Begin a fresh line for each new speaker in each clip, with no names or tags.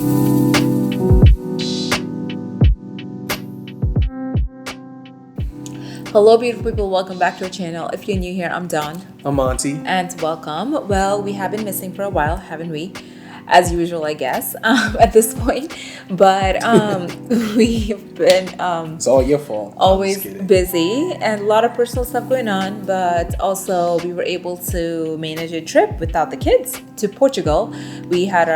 Hello, beautiful people. Welcome back to our channel. If you're new here, I'm Dawn.
I'm Monty.
And welcome. Well, we have been missing for a while, haven't we? As usual, I guess, at this point. But we've been
It's all your fault.
always busy and a lot of personal stuff going on. But also, we were able to manage a trip without the kids to Portugal. We had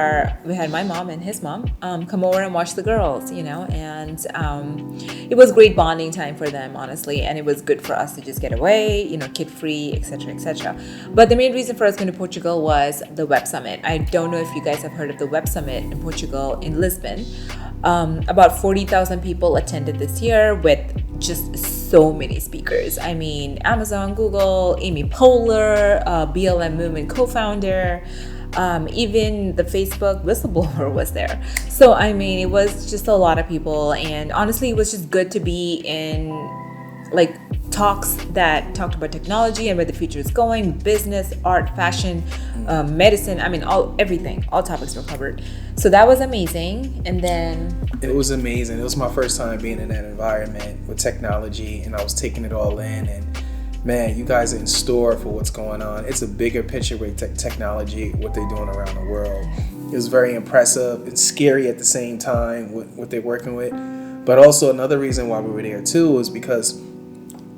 my mom and his mom come over and watch the girls, and it was great bonding time for them, honestly. And it was good for us to just get away, kid free, etc., etc. But the main reason for us going to Portugal was the Web Summit. I don't know if you guys have heard of the Web Summit in Portugal in Lisbon. About 40,000 people attended this year with just so many speakers. I mean, Amazon, Google, Amy Poehler, BLM Movement co-founder, even the Facebook whistleblower was there. So, I mean, it was just a lot of people. And honestly, it was just good to be in talks that talked about technology and where the future is going, business, art, fashion, medicine. I mean, all topics were covered. So that was amazing. And then
it was amazing. It was my first time being in that environment with technology, and I was taking it all in. And man, you guys are in store for what's going on. It's a bigger picture with technology, what they're doing around the world. It was very impressive. It's scary at the same time what they're working with. But also another reason why we were there too was because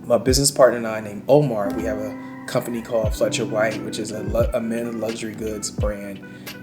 my business partner and I, named Omar, we have a company called Fletcher White, which is a men luxury goods brand,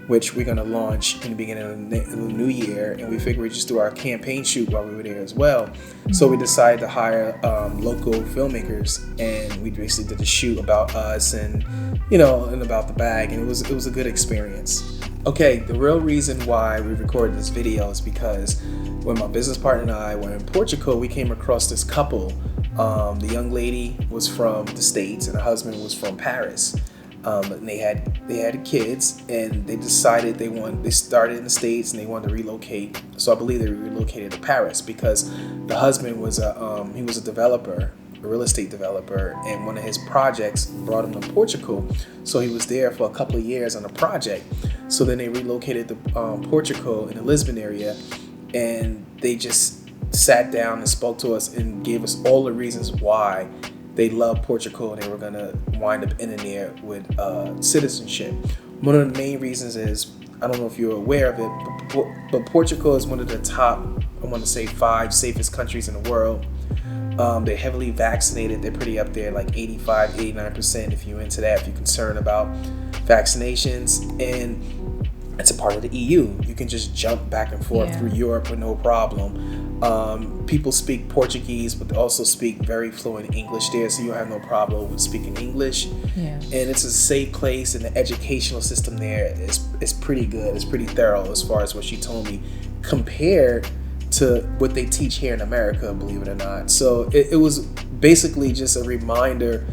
which we're going to launch in the beginning of the new year. And we figured we'd just do our campaign shoot while we were there as well. So we decided to hire local filmmakers, and we basically did a shoot about us and about the bag. And it was a good experience. Okay, the real reason why we recorded this video is because when my business partner and I were in Portugal, we came across this couple. The young lady was from the States and her husband was from Paris. And they had kids, and they decided they started in the States and they wanted to relocate. So I believe they relocated to Paris because the husband was he was a developer, a real estate developer, and one of his projects brought him to Portugal. So he was there for a couple of years on a project. So then they relocated to Portugal in the Lisbon area, and they just sat down and spoke to us and gave us all the reasons why they love Portugal and they were going to wind up in there with citizenship. One of the main reasons is, I don't know if you're aware of it, but Portugal is one of the top, I want to say 5 safest countries in the world. They're heavily vaccinated. They're pretty up there, like 85, 89% if you're into that, if you're concerned about vaccinations. And it's a part of the EU. You can just jump back and forth through Europe with no problem. People speak Portuguese, but they also speak very fluent English there, so you have no problem with speaking English. Yeah. And it's a safe place, and the educational system there is pretty good. It's pretty thorough as far as what she told me, compared to what they teach here in America, believe it or not. So it was basically just a reminder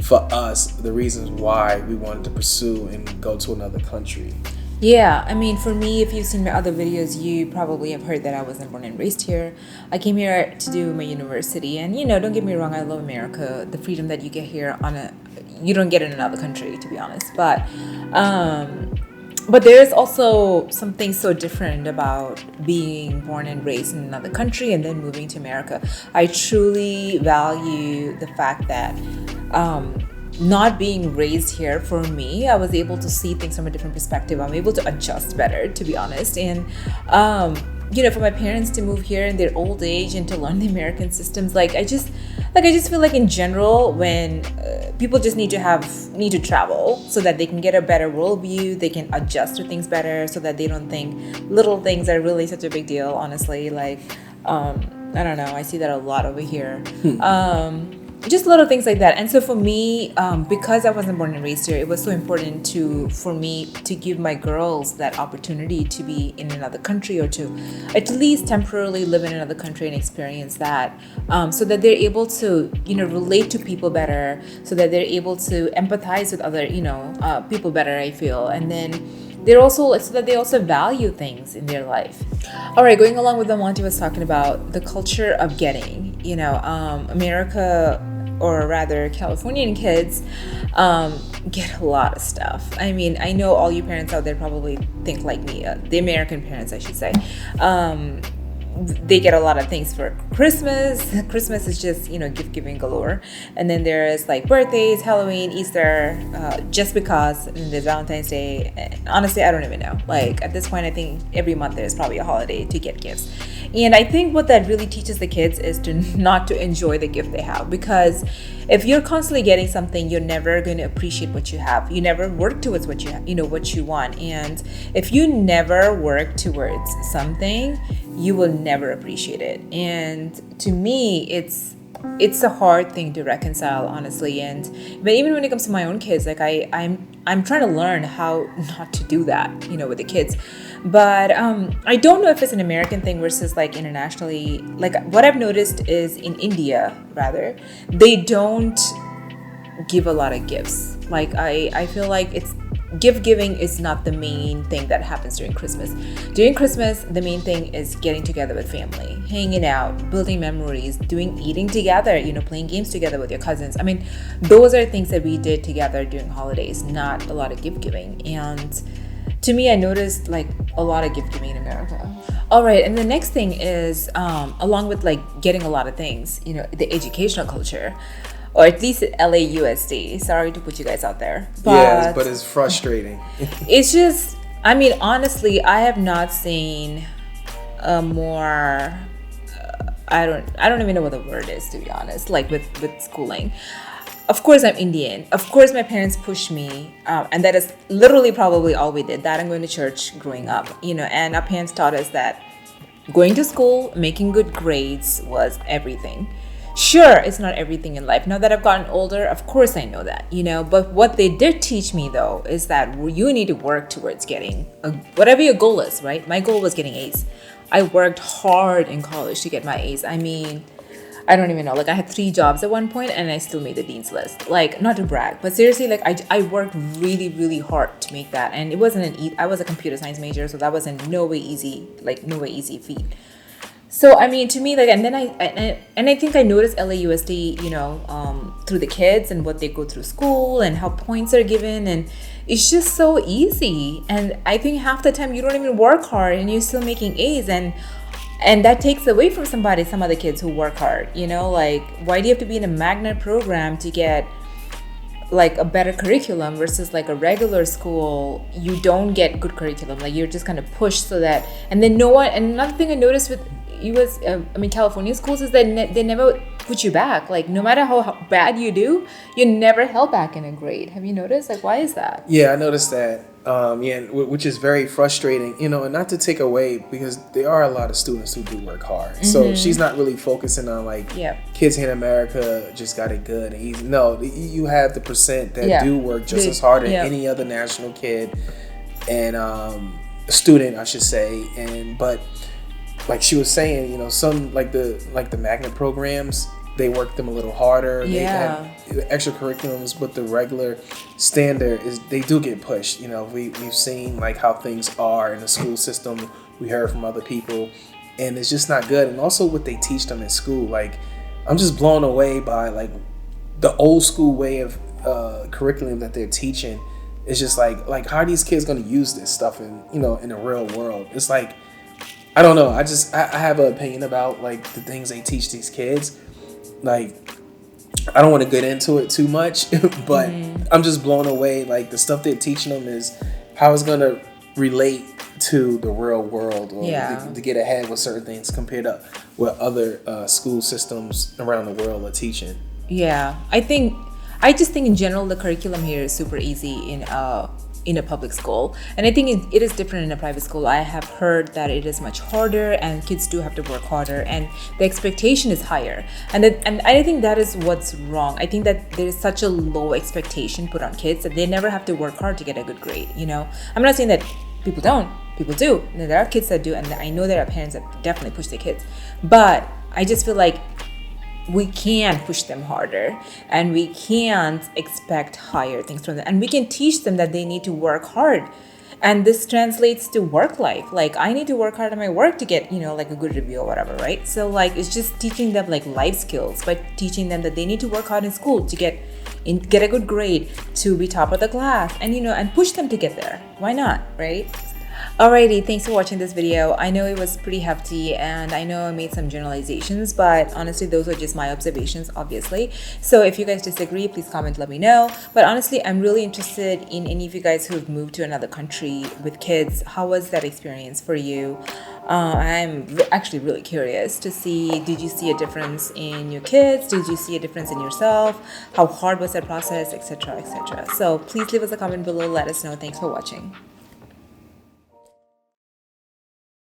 for us, the reasons why we wanted to pursue and go to another country.
Yeah, I mean, for me, if you've seen my other videos, you probably have heard that I wasn't born and raised here. I came here to do my university, and don't get me wrong, I love America. The freedom that you get here you don't get in another country, to be honest. But there is also something so different about being born and raised in another country and then moving to America. I truly value the fact that not being raised here, for me, I was able to see things from a different perspective. I'm able to adjust better, to be honest. And for my parents to move here in their old age and to learn the American systems, I just feel like in general, when people just need to travel so that they can get a better worldview, they can adjust to things better, so that they don't think little things are really such a big deal. Honestly, I don't know, I see that a lot over here. Just little things like that. And so for me, because I wasn't born and raised here, it was so important for me to give my girls that opportunity to be in another country, or to at least temporarily live in another country and experience that, so that they're able to relate to people better, so that they're able to empathize with other people better, I feel. And then they're also, so that they also value things in their life. All right, going along with what Monty was talking about, the culture of getting, America or rather Californian kids, get a lot of stuff. I mean, I know all you parents out there probably think like me, the American parents, I should say. They get a lot of things for Christmas. Christmas is just, gift giving galore. And then there's like birthdays, Halloween, Easter, just because, and there's Valentine's Day. And honestly, I don't even know. Like at this point, I think every month there's probably a holiday to get gifts. And I think what that really teaches the kids is to not to enjoy the gift they have, because if you're constantly getting something, you're never going to appreciate what you have. You never work towards what you have, what you want. And if you never work towards something, you will never appreciate it. And to me, it's a hard thing to reconcile, honestly. But even when it comes to my own kids, like I'm trying to learn how not to do that, with the kids. But I don't know if it's an American thing versus like internationally. Like what I've noticed is in India, rather, they don't give a lot of gifts. Like I feel like it's gift giving is not the main thing that happens during Christmas. During Christmas, the main thing is getting together with family, hanging out, building memories, eating together, playing games together with your cousins. I mean, those are things that we did together during holidays, not a lot of gift giving. And to me, I noticed like a lot of gift giving in America. All right, and the next thing is, along with like getting a lot of things, the educational culture. Or at least at LAUSD. Sorry to put you guys out there.
But it's frustrating.
It's just, I mean, honestly, I have not seen a more, I don't even know what the word is, to be honest, like with schooling. Of course, I'm Indian. Of course, my parents pushed me. And that is literally probably all we did. That and going to church growing up, and our parents taught us that going to school, making good grades was everything. Sure, it's not everything in life. Now that I've gotten older, of course I know that, but what they did teach me though is that you need to work towards getting whatever your goal is, right? My goal was getting A's. I worked hard in college to get my A's. I mean, I don't even know. Like I had 3 jobs at one point and I still made the dean's list. Like, not to brag, but seriously, like I worked really, really hard to make that. And it wasn't I was a computer science major, so that was in no way easy feat. So I mean, to me, like, and then I think I noticed LAUSD, through the kids and what they go through school and how points are given, and it's just so easy. And I think half the time you don't even work hard and you're still making A's, and that takes away from some of the kids who work hard. Like, why do you have to be in a magnet program to get like a better curriculum versus like a regular school? You don't get good curriculum. Like you're just kind of pushed so that, and then no one. And another thing I noticed with California schools is that they never put you back. Like no matter how bad you do, you're never held back in a grade. Have you noticed? Like, why is that?
Yeah, I noticed that. Which is very frustrating, and not to take away, because there are a lot of students who do work hard. Mm-hmm. So she's not really focusing on like kids here in America just got it good and easy. No, you have the percent that do work just as hard as any other national kid and student, I should say. But like she was saying, some like the magnet programs, they work them a little harder. They have extra curriculums, but the regular standard is they do get pushed. We've seen like how things are in the school system. We heard from other people, and it's just not good. And also what they teach them in school, like I'm just blown away by like the old school way of curriculum that they're teaching. It's just like how are these kids going to use this stuff in the real world? It's like, I don't know. I have an opinion about like the things they teach these kids. Like, I don't want to get into it too much, but I'm just blown away. Like the stuff they're teaching them is how it's going to relate to the real world, or to get ahead with certain things compared to what other school systems around the world are teaching.
Yeah, I just think in general the curriculum here is super easy in a public school, and I think it is different in a private school. I have heard that it is much harder, and kids do have to work harder, and the expectation is higher, and I think that is what's wrong. I think that there is such a low expectation put on kids that they never have to work hard to get a good grade. I'm not saying that people don't. People do. There are kids that do, and I know there are parents that definitely push their kids, but I just feel like we can push them harder, and we can't expect higher things from them, and we can teach them that they need to work hard. And this translates to work life. Like, I need to work hard at my work to get, like a good review or whatever, right? So like, it's just teaching them like life skills by teaching them that they need to work hard in school to get a good grade, to be top of the class, and and push them to get there. Why not, right? Alrighty, thanks for watching this video. I know it was pretty hefty and I know I made some generalizations, but honestly, those are just my observations, obviously. So if you guys disagree, please comment, let me know. But honestly, I'm really interested in any of you guys who've moved to another country with kids. How was that experience for you? I'm actually really curious to see, did you see a difference in your kids? Did you see a difference in yourself? How hard was that process, etc., etc.? So please leave us a comment below, let us know. Thanks for watching.